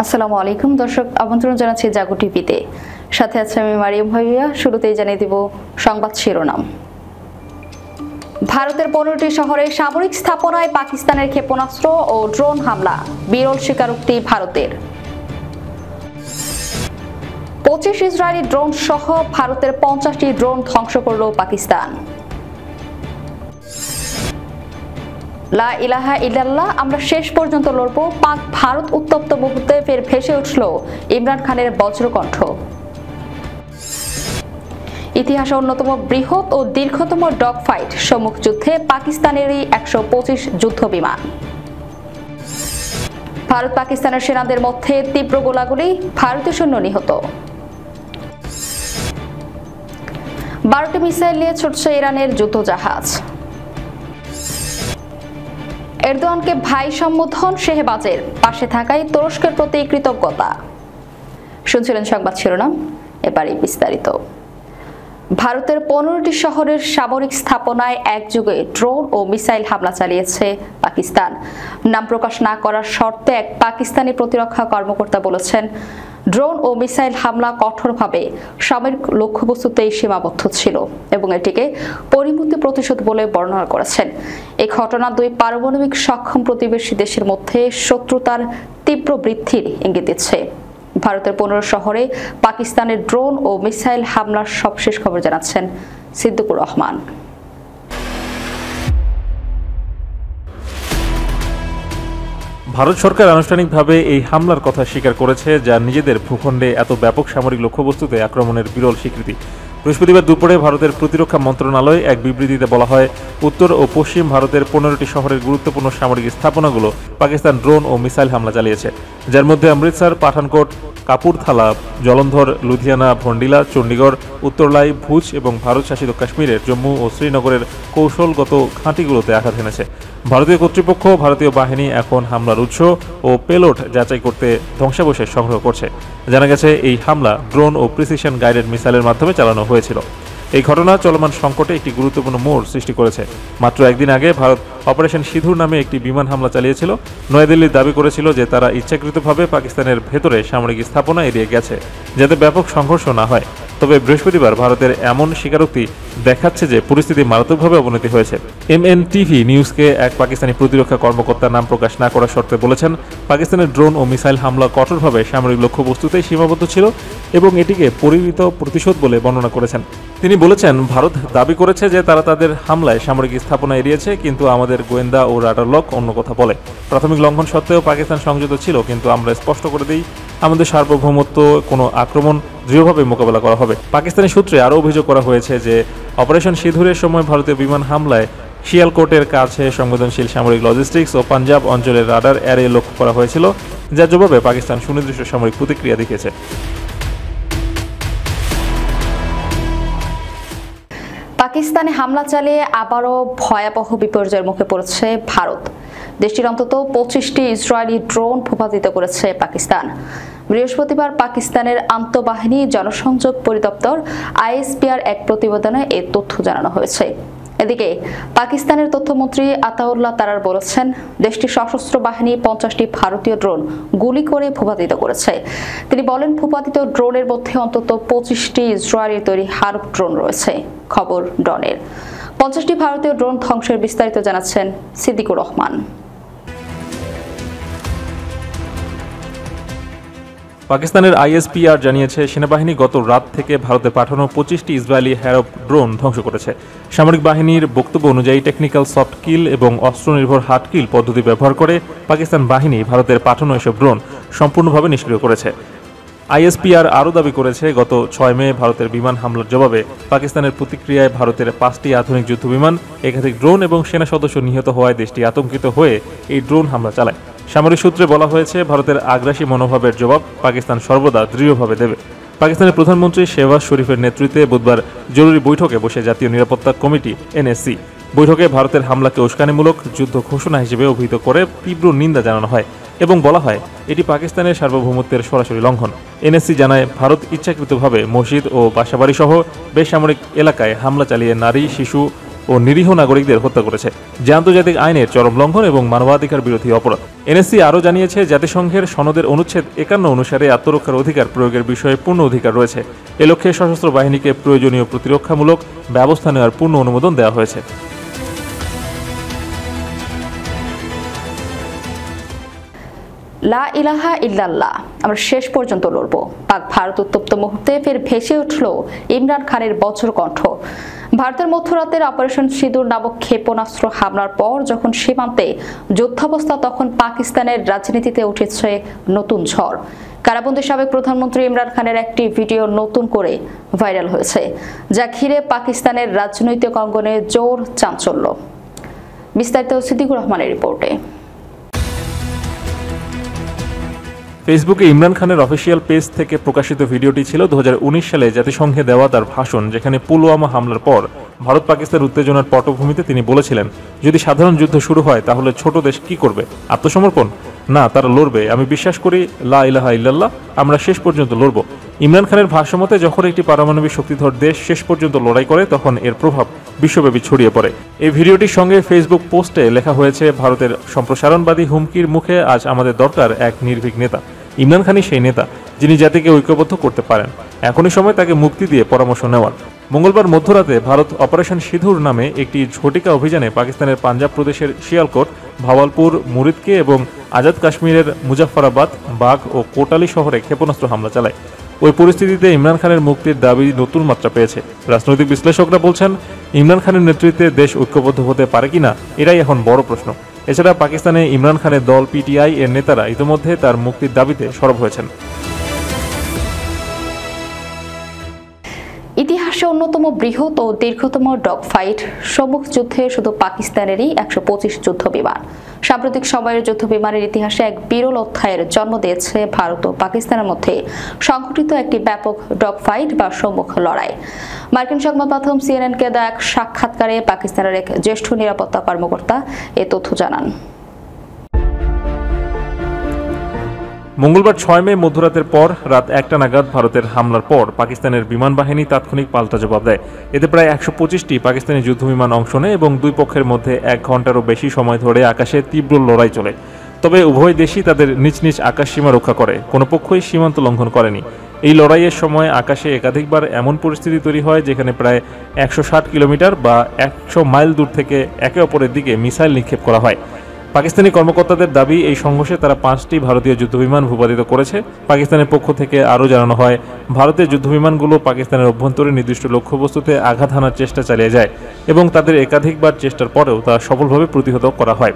আসসালামু আলাইকুম দর্শক, আমন্ত্রণ জানাচ্ছি জাগো টিভিতে। সাথে আছে আমি মারিয়াম ভাইয়া। শুরুতেই জানিয়ে দিব সংবাদ শিরোনাম। ভারতের 15টি শহরে সামরিক স্থাপনায় পাকিস্তানের ক্ষেপণাস্ত্র ও ড্রোন হামলা, বিরল স্বীকারোক্তি ভারতের। 25 ইসরায়েলি ড্রোন সহ ভারতের 50টি ড্রোন ধ্বংস করল পাকিস্তান। লা ইলাহা ইল্লাল্লাহ, আমরা শেষ পর্যন্ত লড়ব। পাক ভারত উত্তপ্ত মুহূর্তে ফের ভেসে উঠল ইমরান খানের বজ্রকণ্ঠ। ইতিহাসে অন্যতম বৃহৎ ও দীর্ঘতম ডগ ফাইট, সম্মুখ যুদ্ধে পাকিস্তানেরই 125 যুদ্ধ বিমান। ভারত পাকিস্তানের সেনাদের মধ্যে তীব্র গোলাগুলি, ভারতীয় সৈন্য নিহত। 12টি মিসাইল নিয়ে ছুটছে ইরানের যুদ্ধজাহাজ। এরদোয়ানকে ভাই সম্বোধন শেহবাজের, পাশে থাকায় তুরস্কের প্রতি কৃতজ্ঞতা। শুনছিলেন সংবাদ শিরোনাম, এবারে বিস্তারিত। ভারতের 15টি শহরের সামরিক স্থাপনায় একযোগে ড্রোন ও মিসাইল হামলা চালিয়েছে পাকিস্তান। নাম প্রকাশ না করার শর্তে এক পাকিস্তানি প্রতিরক্ষা কর্মকর্তা বলেছেন, ড্রোন ও মিসাইল হামলা কঠোরভাবে সামরিক লক্ষ্যবস্তুতেই সীমাবদ্ধ ছিল এবং এটিকে পরিমিত প্রতিশোধ বলে বর্ণনা করেছেন। এই ঘটনা দুই পারমাণবিক সক্ষম প্রতিবেশী দেশের মধ্যে শত্রুতার তীব্র বৃদ্ধির ইঙ্গিত দিচ্ছে। ভারতের 15 শহরে পাকিস্তানের ড্রোন ও মিসাইল হামলার সবশেষ খবর জানাচ্ছেন সিদ্দিকুর রহমান। ভারত সরকার আনুষ্ঠানিকভাবে এই হামলার কথা স্বীকার করেছে, যা নিজেদের ভূখণ্ডে এত ব্যাপক সামরিক লক্ষ্যবস্তুতে আক্রমণের বিরল স্বীকৃতি। বৃহস্পতিবার দুপুরে ভারতের প্রতিরক্ষা মন্ত্রণালয় এক বিবৃতিতে বলা হয়, উত্তর ও পশ্চিম ভারতের 15টি শহরের গুরুত্বপূর্ণ সামরিক স্থাপনাগুলো পাকিস্তান ড্রোন ও মিসাইল হামলা চালিয়েছে, যার মধ্যে অমৃতসর, পাঠানকোট, কাপুরথালা, জলন্ধর, লুধিয়ানা, ভন্ডিলা, চণ্ডীগড়, উত্তরলাই, ভুজ এবং ভারত শাসিত কাশ্মীরের জম্মু ও শ্রীনগরের কৌশলগত ঘাঁটিগুলোতে আঘাত এনেছে। ভারতীয় কর্তৃপক্ষ ভারতীয় বাহিনী এখন হামলার উৎস ও পেলোড যাচাই করতে ধ্বংসাবশেষ সংগ্রহ করছে। জানা গেছে, এই হামলা ড্রোন ও প্রিসিশন গাইডেড মিসাইলের মাধ্যমে চালানো হয়েছিল। এই ঘটনা চলমান সংকটে একটি গুরুত্বপূর্ণ মোড় সৃষ্টি করেছে। মাত্র একদিন আগে ভারত অপারেশন সিঁধুর নামে একটি বিমান হামলা চালিয়েছিল। নয়াদিল্লি দাবি করেছিল যে তারা ইচ্ছাকৃতভাবে পাকিস্তানের ভেতরে সামরিক স্থাপনা এড়িয়ে গেছে, যাতে ব্যাপক সংঘর্ষ না হয়। তবে বৃহস্পতিবার ভারতের এমন স্বীকারোক্তি দেখাচ্ছে যে পরিস্থিতি মারাত্মকভাবে অবনতি হয়েছে। MNTV নিউজকে এক পাকিস্তানি প্রতিরক্ষা কর্মকর্তা নাম প্রকাশ না করার শর্তে বলেছেন, পাকিস্তানের ড্রোন ও মিসাইল হামলা কঠোরভাবে সামরিক লক্ষ্যবস্তুতেই সীমাবদ্ধ ছিল এবং এটিকে পরিমিত প্রতিশোধ বলে বর্ণনা করেছেন। তিনি বলেছেন, ভারত দাবি করেছে যে তারা তাদের হামলায় সামরিক স্থাপনা এড়িয়েছে, কিন্তু আমাদের গোয়েন্দা ও রাডার লক অন্য কথা বলে। প্রাথমিক লঙ্ঘন সত্ত্বেও পাকিস্তান সংযত ছিল, কিন্তু আমরা স্পষ্ট করে দিই, আমাদের সার্বভৌমত্ব কোনো আক্রমণ দৃঢ়ভাবে মোকাবেলা করা হবে। পাকিস্তানি সূত্রে আরও অভিযোগ করা হয়েছে যে অপারেশন সিঁধুরের সময় ভারতীয় বিমান হামলায় শিয়ালকোটের কাছে সংবেদনশীল সামরিক লজিস্টিক্স ও পাঞ্জাব অঞ্চলের রাডার অ্যারে লক্ষ্য করা হয়েছিল, যার জবাবে পাকিস্তান সুনির্দিষ্ট সামরিক প্রতিক্রিয়া দেখিয়েছে। পাকিস্তানে হামলা চালিয়ে আবারও ভয়াবহ বিপর্যয়ের মুখে পড়েছে ভারত। দেশটির অন্তত 25টি ইসরায়েলি ড্রোন ভূপাতিত করেছে পাকিস্তান। বৃহস্পতিবার পাকিস্তানের আন্তঃবাহিনী জনসংযোগ পরিদপ্তর ISPR এক প্রতিবেদনে এই তথ্য জানানো হয়েছে। এদিকে পাকিস্তানের তথ্যমন্ত্রী আতাউল্লাহ তারার বলেছেন, দেশটির সশস্ত্র বাহিনী 50টি ভারতীয় ড্রোন গুলি করে ভূপাতিত করেছে। তিনি বলেন, ভূপাতিত ড্রোনের মধ্যে অন্তত 25টি ইসরায়েলি তৈরি হারপ ড্রোন রয়েছে। খবর ডনের। 50টি ভারতীয় ড্রোন ধ্বংসের বিস্তারিত জানাচ্ছেন সিদ্দিকুর রহমান। পাকিস্তানের ISPR জানিয়েছে, সেনাবাহিনী গত রাত থেকে ভারতে পাঠানো 25টি ইসরায়েলি হ্যারপ ড্রোন ধ্বংস করেছে। সামরিক বাহিনীর বক্তব্য অনুযায়ী টেকনিক্যাল সফট কিল এবং অস্ত্র নির্ভর হার্ড কিল পদ্ধতি ব্যবহার করে পাকিস্তান বাহিনী ভারতের পাঠানো এসব ড্রোন সম্পূর্ণভাবে নিষ্ক্রিয় করেছে। ISPR আরও দাবি করেছে, গত 6 মে ভারতের বিমান হামলার জবাবে পাকিস্তানের প্রতিক্রিয়ায় ভারতের 5টি আধুনিক যুদ্ধবিমান, একাধিক ড্রোন এবং সেনা সদস্য নিহত হওয়ায় দেশটি আতঙ্কিত হয়ে এই ড্রোন হামলা চালায়। সামরিক সূত্রে বলা হয়েছে, ভারতের আগ্রাসী মনোভাবের জবাব পাকিস্তান সর্বদা দৃঢ়ভাবে দেবে। পাকিস্তানের প্রধানমন্ত্রী শেহবাজ শরীফের নেতৃত্বে বুধবার জরুরি বৈঠকে বসে জাতীয় নিরাপত্তা কমিটি NSC বৈঠকে ভারতের হামলাকে উস্কানিমূলক যুদ্ধ ঘোষণা হিসেবে অভিহিত করে তীব্র নিন্দা জানানো হয় এবং বলা হয়, এটি পাকিস্তানের সার্বভৌমত্বের সরাসরি লঙ্ঘন। NSC জানায়, ভারত ইচ্ছাকৃতভাবে মসজিদ ও বাসাবাড়ি সহ বেসামরিক এলাকায় হামলা চালিয়ে নারী, শিশু ও নিরীহ নাগরিকদের হত্যা করেছে, যা আন্তর্জাতিক আইনের চরম লঙ্ঘন এবং মানবাধিকার বিরোধী অপরাধ। এনএসসি আরও জানিয়েছে, জাতিসংঘের সনদের অনুচ্ছেদ 51 অনুসারে আত্মরক্ষার অধিকার প্রয়োগের বিষয়ে পূর্ণ অধিকার রয়েছে। এ লক্ষ্যে সশস্ত্র বাহিনীকে প্রয়োজনীয় প্রতিরক্ষামূলক ব্যবস্থা নেওয়ার পূর্ণ অনুমোদন দেওয়া হয়েছে। লা ইলাহা ইল্লাল্লাহ, আমরা শেষ পর্যন্ত লড়ব। পাক ভারত উত্তপ্ত মুহূর্তে ফের ভেসে উঠল ইমরান খানের বজ্রকণ্ঠ। ভারতের মধ্যরাতের অপারেশন সিঁদুর নামক ক্ষেপণাস্ত্র হামলার পর যখন সীমান্তে যুদ্ধাবস্থা, তখন পাকিস্তানের রাজনীতিতে উঠেছে নতুন ঝড়। কারাবন্দী সাবেক প্রধানমন্ত্রী ইমরান খানের একটি ভিডিও নতুন করে ভাইরাল হয়েছে, যা ঘিরে পাকিস্তানের রাজনৈতিক অঙ্গনে জোর চাঞ্চল্য। বিস্তারিত সিদ্দিকুর রহমানের রিপোর্টে। ফেসবুকে ইমরান খানের অফিসিয়াল পেজ থেকে প্রকাশিত ভিডিওটি ছিল 2019 সালে জাতিসংঘে দেওয়া তার ভাষণ, যেখানে পুলওয়ামা হামলার পর ভারত পাকিস্তান উত্তেজনার পটভূমিতে তিনি বলেছিলেন, যদি সাধারণ যুদ্ধ শুরু হয় তাহলে ছোট দেশ কি করবে? আত্মসমর্পণ? না, তারা লড়বে। আমি বিশ্বাস করি লা ইলাহা ইল্লাল্লাহ, আমরা শেষ পর্যন্ত লড়ব। ইমরান খানের ভাষ্যমতে, যখন একটি পারমাণবিক শক্তিধর দেশ শেষ পর্যন্ত লড়াই করে তখন এর প্রভাব বিশ্বব্যাপী ছড়িয়ে পড়ে। এই ভিডিওটির সঙ্গে ফেসবুক পোস্টে লেখা হয়েছে, ভারতের সম্প্রসারণবাদী হুমকির মুখে আজ আমাদের দরকার এক নির্ভীক নেতা। ইমরান খানই সেই নেতা যিনি জাতিকে ঐক্যবদ্ধ করতে পারেন। এখনই সময় তাকে মুক্তি দিয়ে পরামর্শ নেওয়ার। মঙ্গলবার মধ্যরাতে ভারত অপারেশন সিঁদুর নামে একটি ঝটিকা অভিযানে পাকিস্তানের পাঞ্জাব প্রদেশের শিয়ালকোট, ভাওয়ালপুর, মুরিদকে এবং আজাদ কাশ্মীরের মুজাফফরাবাদ, বাঘ ও কোটালি শহরে ক্ষেপণাস্ত্র হামলা চালায়। ওই পরিস্থিতিতে ইমরান খানের মুক্তির দাবি নতুন মাত্রা পেয়েছে। রাজনৈতিক বিশ্লেষকরা বলছেন, ইমরান খানের নেতৃত্বে দেশ ঐক্যবদ্ধ হতে পারে কিনা, এটাই এখন বড় প্রশ্ন। এছাড়া পাকিস্তানে ইমরান খানের দল পিটিআই এর নেতারা ইতিমধ্যে তার মুক্তির দাবিতে সরব হয়েছেন। ইতিহাসে অন্যতম বৃহৎ ও দীর্ঘতম ডগ ফাইট সম্মুখ যুদ্ধে শুধু পাকিস্তানেরই 125 যুদ্ধ বিমান। সাম্প্রতিক সময়ের যুদ্ধ বিমানের ইতিহাসে এক বিরল অধ্যায়ের জন্ম দিয়েছে ভারত ও পাকিস্তানের মধ্যে সংঘটিত একটি ব্যাপক ডগ ফাইট বা সম্মুখ লড়াই। মার্কিন সংবাদ মাধ্যম সিএনএনকে দেওয়া এক সাক্ষাৎকারে পাকিস্তানের এক জ্যেষ্ঠ নিরাপত্তা কর্মকর্তা এ তথ্য জানান। মঙ্গলবার 6 মে মধ্যরাতের পর রাত 1টা নাগাদ ভারতের হামলার পর পাকিস্তানের বিমান বাহিনী তাৎক্ষণিক পাল্টা জবাব দেয়। এতে প্রায় 125টি পাকিস্তানি যুদ্ধবিমান অংশ নেয় এবং দুই পক্ষের মধ্যে 1 ঘন্টারও বেশি সময় ধরে আকাশে তীব্র লড়াই চলে। তবে উভয় দেশই তাদের নিজ নিজ আকাশ সীমা রক্ষা করে, কোনো পক্ষই সীমান্ত লঙ্ঘন করেনি। এই লড়াইয়ের সময় আকাশে একাধিকবার এমন পরিস্থিতি তৈরি হয় যেখানে প্রায় 160 কিলোমিটার বা 100 মাইল দূর থেকে একে অপরের দিকে মিসাইল নিক্ষেপ করা হয়। পাকিস্তানি কর্মকর্তাদের দাবি, এই সংঘর্ষে তারা 5টি ভারতীয় যুদ্ধবিমান ভূপাতিত করেছে। পাকিস্তানের পক্ষ থেকে আরও জানানো হয়, ভারতের যুদ্ধবিমানগুলো পাকিস্তানের অভ্যন্তরে নির্দিষ্ট লক্ষ্যবস্তুতে আঘাত হানার চেষ্টা চালিয়ে যায় এবং তাদের একাধিকবার চেষ্টার পরেও তা সফলভাবে প্রতিহত করা হয়।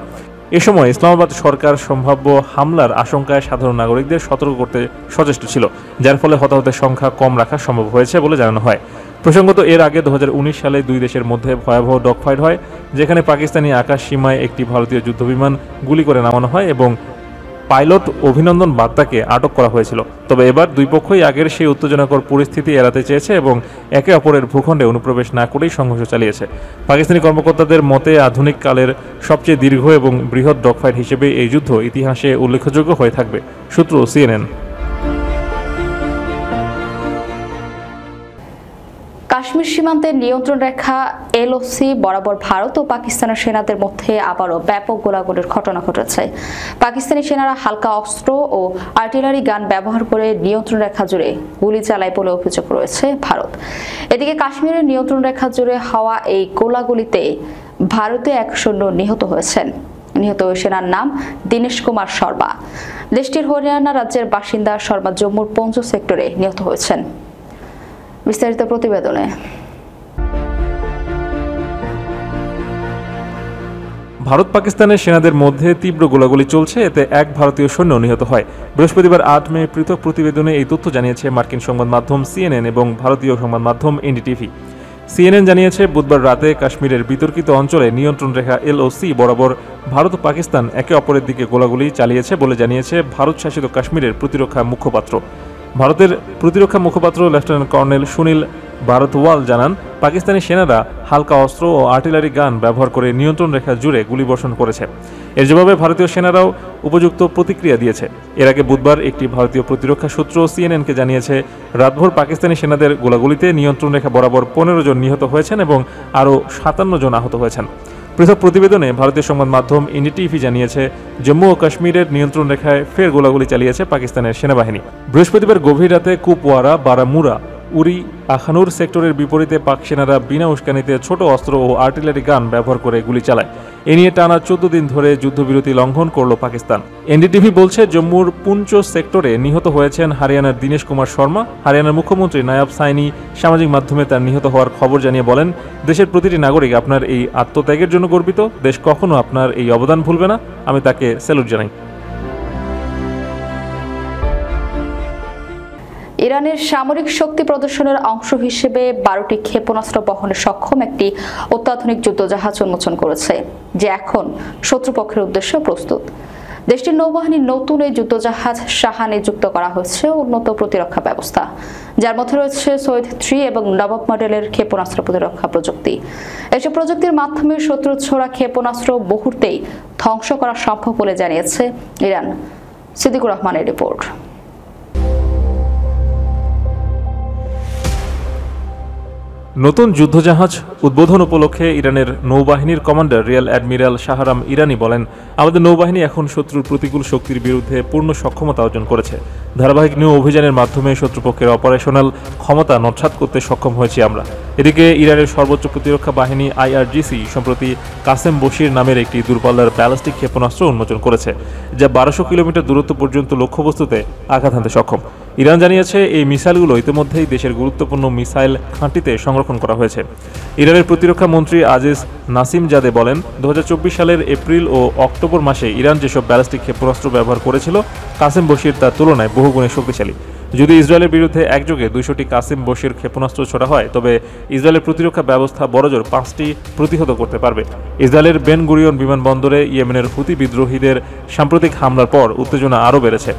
এ সময় ইসলামাবাদ সরকার সম্ভাব্য হামলার আশঙ্কায় সাধারণ নাগরিকদের সতর্ক করতে সচেষ্ট ছিল, যার ফলে হতাহতের সংখ্যা কম রাখা সম্ভব হয়েছে বলে জানানো হয়। প্রসঙ্গত, এর আগে 2019 সালে দুই দেশের মধ্যে ভয়াবহ ডগফাইট হয়, যেখানে পাকিস্তানি আকাশ সীমায় একটি ভারতীয় যুদ্ধবিমান গুলি করে নামানো হয় এবং পাইলট অভিনন্দন বার্তাকে আটক করা হয়েছিল। তবে এবার দুই পক্ষই আগের সেই উত্তেজনাকর পরিস্থিতি এড়াতে চেয়েছে এবং একে অপরের ভূখণ্ডে অনুপ্রবেশ না করেই সংঘর্ষ চালিয়েছে। পাকিস্তানি কর্মকর্তাদের মতে, আধুনিক কালের সবচেয়ে দীর্ঘ এবং বৃহৎ ডগফাইট হিসেবে এই যুদ্ধ ইতিহাসে উল্লেখযোগ্য হয়ে থাকবে। সূত্র সিএনএন। কাশ্মীর সীমান্তের নিয়ন্ত্রণ রেখা এলওসি বরাবর ভারত ও পাকিস্তানের সেনাদের মধ্যে আবারও ব্যাপক গোলাগুলির ঘটনা ঘটেছে। পাকিস্তানি সেনারা হালকা অস্ত্র ও আর্টিলারি গান ব্যবহার করে নিয়ন্ত্রণ রেখা জুড়ে গুলি চালায় বলে অভিযোগ রয়েছে ভারত। এদিকে কাশ্মীরের নিয়ন্ত্রণ রেখা জুড়ে হওয়া এই গোলাগুলিতে ভারতে এক সৈন্য নিহত হয়েছেন। নিহত ওই সেনার নাম দীনেশ কুমার শর্মা। দেশটির হরিয়ানা রাজ্যের বাসিন্দা শর্মা জম্মুর পঞ্চ সেক্টরে নিহত হয়েছেন। বিস্তারিত প্রতিবেদনে। ভারত পাকিস্তানের সেনাদের মধ্যে তীব্র গোলাগুলি চলছে, এতে এক ভারতীয় সৈন্য নিহত হয়। বৃহস্পতিবার 8 মে পৃথক প্রতিবেদনে এই তথ্য জানিয়েছে মার্কিন সংবাদ মাধ্যম সিএনএন এবং ভারতীয় সংবাদ মাধ্যম এনডিটিভি। সিএনএন জানিয়েছে, বুধবার রাতে কাশ্মীরের বিতর্কিত অঞ্চলে নিয়ন্ত্রণ রেখা এলওসি বরাবর ভারত ও পাকিস্তান একে অপরের দিকে গোলাগুলি চালিয়েছে বলে জানিয়েছে ভারত শাসিত কাশ্মীরের প্রতিরক্ষা মুখপাত্র। ভারতের প্রতিরক্ষা মুখপাত্র লেফটেন্যান্ট কর্নেল সুনীল ভারত ওয়াল জানান, পাকিস্তানি সেনারা হালকা অস্ত্র ও আর্টিলারি গান ব্যবহার করে নিয়ন্ত্রণ রেখা জুড়ে গুলিবর্ষণ করেছে। এর জবাবে ভারতীয় সেনারাও উপযুক্ত প্রতিক্রিয়া দিয়েছে। এর আগে বুধবার একটি ভারতীয় প্রতিরক্ষা সূত্র সিএনএনকে জানিয়েছে, রাতভর পাকিস্তানি সেনাদের গোলাগুলিতে নিয়ন্ত্রণ রেখা বরাবর 15 জন নিহত হয়েছেন এবং আরও 57 জন আহত হয়েছেন। পৃথক প্রতিবেদনে ভারতীয় সংবাদ মাধ্যম এনডিটিভি জানিয়েছে, জম্মু ও কাশ্মীরের নিয়ন্ত্রণ রেখায় ফের গোলাগুলি চালিয়েছে পাকিস্তানের সেনাবাহিনী। বৃহস্পতিবার গভীর রাতে কুপওয়ারা, বারামুরা, উরি, আখানুর সেক্টরের বিপরীতে পাক সেনারা বিনা উস্কানিতে ছোট অস্ত্র ও আর্টিলারি গান ব্যবহার করে গুলি চালায়। এ নিয়ে টানা 14 দিন ধরে যুদ্ধবিরতি লঙ্ঘন করল পাকিস্তান। এনডিটিভি বলছে, জম্মুর পুঞ্চ সেক্টরে নিহত হয়েছেন হারিয়ানার দীনেশ কুমার শর্মা। হারিয়ানার মুখ্যমন্ত্রী নায়াব সাইনি সামাজিক মাধ্যমে তার নিহত হওয়ার খবর জানিয়ে বলেন, দেশের প্রতিটি নাগরিক আপনার এই আত্মত্যাগের জন্য গর্বিত। দেশ কখনো আপনার এই অবদান ভুলবে না। আমি তাকে স্যালুট জানাই। ইরানের সামরিক শক্তি প্রদর্শনের অংশ হিসেবে 12টি ক্ষেপণাস্ত্র বহনে সক্ষম একটি অত্যাধুনিক যুদ্ধজাহাজ উন্মোচন করেছে, যে এখন শত্রুপক্ষের উদ্দেশ্যে প্রস্তুত। দেশটির নৌবাহিনীর নতুন এই যুদ্ধজাহাজ শাহানে যুক্ত করা হয়েছে উন্নত প্রতিরক্ষা ব্যবস্থা, যার মধ্যে রয়েছে সৈয়দ 3 এবং নবাব মডেলের ক্ষেপণাস্ত্র প্রতিরক্ষা প্রযুক্তি। এসব প্রযুক্তির মাধ্যমে শত্রুর ছোড়া ক্ষেপণাস্ত্র মুহূর্তেই ধ্বংস করা সম্ভব বলে জানিয়েছে ইরান। সিদ্দিকুর রহমানের রিপোর্ট। নতুন যুদ্ধজাহাজ উদ্বোধন উপলক্ষে ইরানের নৌবাহিনীর কমান্ডার রিয়াল অ্যাডমিরাল শাহরাম ইরানি বলেন, আমাদের নৌবাহিনী এখন শত্রুর প্রতিকূল শক্তির বিরুদ্ধে পূর্ণ সক্ষমতা অর্জন করেছে। ধারাবাহিক নৌ অভিযানের মাধ্যমে শত্রুপক্ষের অপারেশনাল ক্ষমতা নস্যাৎ করতে সক্ষম হয়েছি আমরা। এদিকে ইরানের সর্বোচ্চ প্রতিরক্ষা বাহিনী IRGC সম্প্রতি কাসেম বশির নামের একটি দূরপাল্লার ব্যালিস্টিক ক্ষেপণাস্ত্র উন্মোচন করেছে, যা 1200 কিলোমিটার দূরত্ব পর্যন্ত লক্ষ্যবস্তুতে আঘাত হানতে সক্ষম। ইরান জানিয়েছে, এই মিসাইলগুলো ইতিমধ্যেই দেশের গুরুত্বপূর্ণ মিসাইল ঘাঁটিতে সংরক্ষণ করা হয়েছে। ইরানের প্রতিরক্ষা মন্ত্রী আজিজ নাসিম জাদে বলেন, 2024 সালের এপ্রিল ও অক্টোবর মাসে ইরান যেসব ব্যালিস্টিক ক্ষেপণাস্ত্র ব্যবহার করেছিল, কাসেম বশির তার তুলনায় বহুগুণে শক্তিশালী। যদি ইসরায়েলের বিরুদ্ধে একযোগে 200টি কাসেম বশির ক্ষেপণাস্ত্র ছোড়া হয়, তবে ইসরায়েলের প্রতিরক্ষা ব্যবস্থা বড়জোর 5টি প্রতিহত করতে পারবে। ইসরায়েলের বেন গুরিয়ন বিমানবন্দরে ইয়েমেনের হুতি বিদ্রোহীদের সাম্প্রতিক হামলার পর উত্তেজনা আরও বেড়েছে।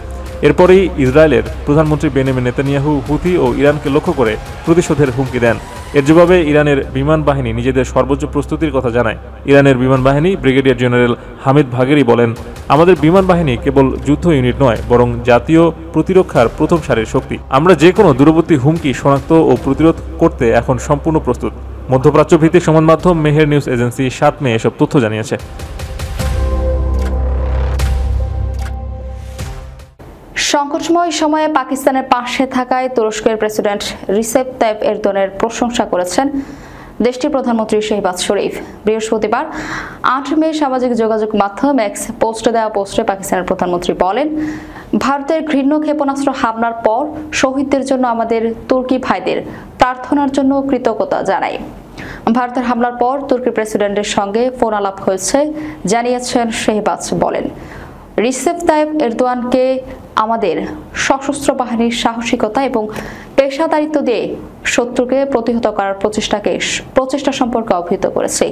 এরপরেই ইসরায়েলের প্রধানমন্ত্রী বেনিয়ামিন নেতানিয়াহু হুতি ও ইরানকে লক্ষ্য করে প্রতিশোধের হুমকি দেন। এর জবাবে ইরানের বিমান বাহিনী নিজেদের সর্বোচ্চ প্রস্তুতির কথা জানায়। ইরানের বিমান বাহিনী ব্রিগেডিয়ার জেনারেল হামিদ ভাগেরি বলেন, আমাদের বিমান বাহিনী কেবল যুদ্ধ ইউনিট নয়, বরং জাতীয় প্রতিরক্ষার প্রথম সারির শক্তি। আমরা যে কোনো দূরবর্তী হুমকি শনাক্ত ও প্রতিরোধ করতে এখন সম্পূর্ণ প্রস্তুত। মধ্যপ্রাচ্য ভিত্তিক সংবাদ মাধ্যম মেহের নিউজ এজেন্সি 7 মে এসব তথ্য জানিয়েছে। সংকটময় সময়ে পাকিস্তানের পাশে থাকায় তুরস্কের প্রেসিডেন্ট রিসেপ তাইপ এরদোয়ানের প্রশংসা করেছেন দেশটির প্রধানমন্ত্রী শেহবাজ শরীফ। বৃহস্পতিবার 8 মে সামাজিক যোগাযোগ মাধ্যম এক্স পোস্টে দেওয়া পোস্টে পাকিস্তানের প্রধানমন্ত্রী বলেন, ভারতের ঘৃণ্য ক্ষেপণাস্ত্র হামলার পর শহীদদের জন্য আমাদের তুর্কি ভাইদের প্রার্থনার জন্য কৃতজ্ঞতা জানাই। ভারতের হামলার পর তুর্কি প্রেসিডেন্টের সঙ্গে ফোন আলাপ হয়েছে জানিয়েছেন শেহবাজ। বলেন, রিসেপ তাইপ এরদোয়ানকে আমাদের সশস্ত্র বাহিনীর সাহসিকতা এবং পেশাদারিত্ব দিয়ে শত্রুকে প্রতিহত করার প্রচেষ্টা সম্পর্কে অবহিত করেছে।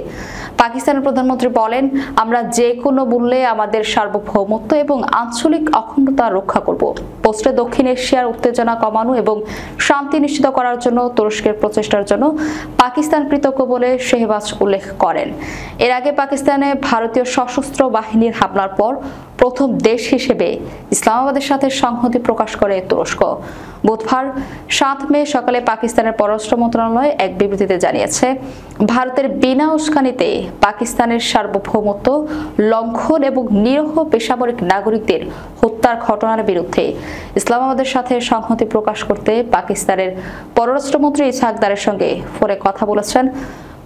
পাকিস্তানের প্রধানমন্ত্রী বলেন, আমরা যে কোনো মূল্যে আমাদের সার্বভৌমত্ব এবং আঞ্চলিক অখণ্ডতা রক্ষা করব। পোস্টে দক্ষিণ এশিয়ার উত্তেজনা কমানো এবং শান্তি নিশ্চিত করার জন্য তুরস্কের প্রচেষ্টার জন্য পাকিস্তান কৃতজ্ঞ বলে শেহবাজ উল্লেখ করেন। এর আগে পাকিস্তানে ভারতীয় সশস্ত্র বাহিনীর হামলার পর প্রথম দেশ হিসেবে ইসলামাবাদের সাথে সংহতি প্রকাশ করে তুরস্ক। বুধবার 7 মে সকালে পাকিস্তানের পররাষ্ট্র মন্ত্রণালয় এক বিবৃতিতে জানিয়েছে, ভারতের বিনা উস্কানিতে পাকিস্তানের সার্বভৌমত্ব লঙ্ঘন এবং নিরীহ বেসামরিক নাগরিকদের হত্যার ঘটনার বিরুদ্ধে ইসলামাবাদের সাথে সংহতি প্রকাশ করতে পাকিস্তানের পররাষ্ট্রমন্ত্রী ইসহাক দারের সঙ্গে ফোনে কথা বলেছেন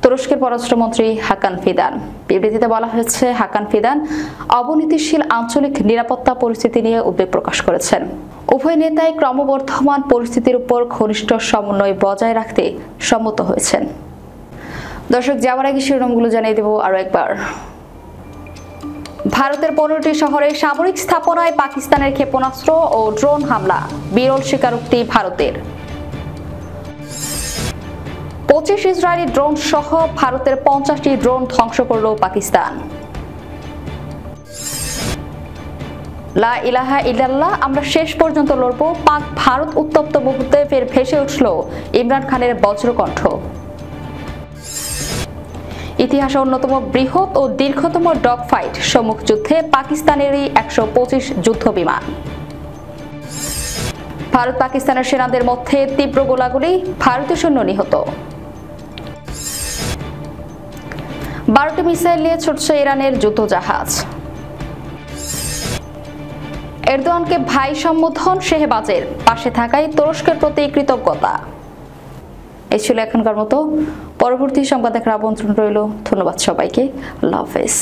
তুরস্কের পররাষ্ট্রমন্ত্রী হাকান ফিদান। বিবৃতিতে বলা হয়েছে, হাকান ফিদান অবনতিশীল আঞ্চলিক নিরাপত্তা পরিস্থিতি নিয়ে উদ্বেগ প্রকাশ করেছেন। উভয় নেতাই ক্রমবর্ধমান পরিস্থিতির উপর ঘনিষ্ঠ সমন্বয় বজায় রাখতে সম্মত হয়েছেন। দর্শক, যাওয়ার আগে শিরোনামগুলো জানিয়ে দেব আরো একবার। ভারতের 15টি শহরে সামরিক স্থাপনায় পাকিস্তানের ক্ষেপণাস্ত্র ও ড্রোন হামলা, বিরল স্বীকারোক্তি ভারতের। 25 ইসরায়েলি ড্রোন সহ ভারতের 50টি ড্রোন ধ্বংস করল পাকিস্তান। লা ইলাহা ইল্লাল্লাহ, আমরা শেষ পর্যন্ত লড়ব। পাক ভারত উত্তপ্ত মুহূর্তে ফের ভেসে উঠল ইমরান খানের বজ্রকণ্ঠ। ইতিহাসে অন্যতম বৃহৎ ও দীর্ঘতম ডগ ফাইট, সম্মুখ যুদ্ধে পাকিস্তানেরই 125 যুদ্ধ বিমান। ভারত পাকিস্তানের সেনাদের মধ্যে তীব্র গোলাগুলি, ভারতীয় সৈন্য নিহত। 12টি মিসাইল নিয়ে ছুটছে ইরানের যুদ্ধজাহাজ। এরদোয়ানকে ভাই সম্বোধন শেহবাজের, পাশে থাকায় তুরস্কের প্রতি কৃতজ্ঞতা। এই ছিল এখনকার মতো। পরবর্তী সংবাদ দেখার আমন্ত্রণ রইল। ধন্যবাদ সবাইকে। আল্লাহ হাফেজ।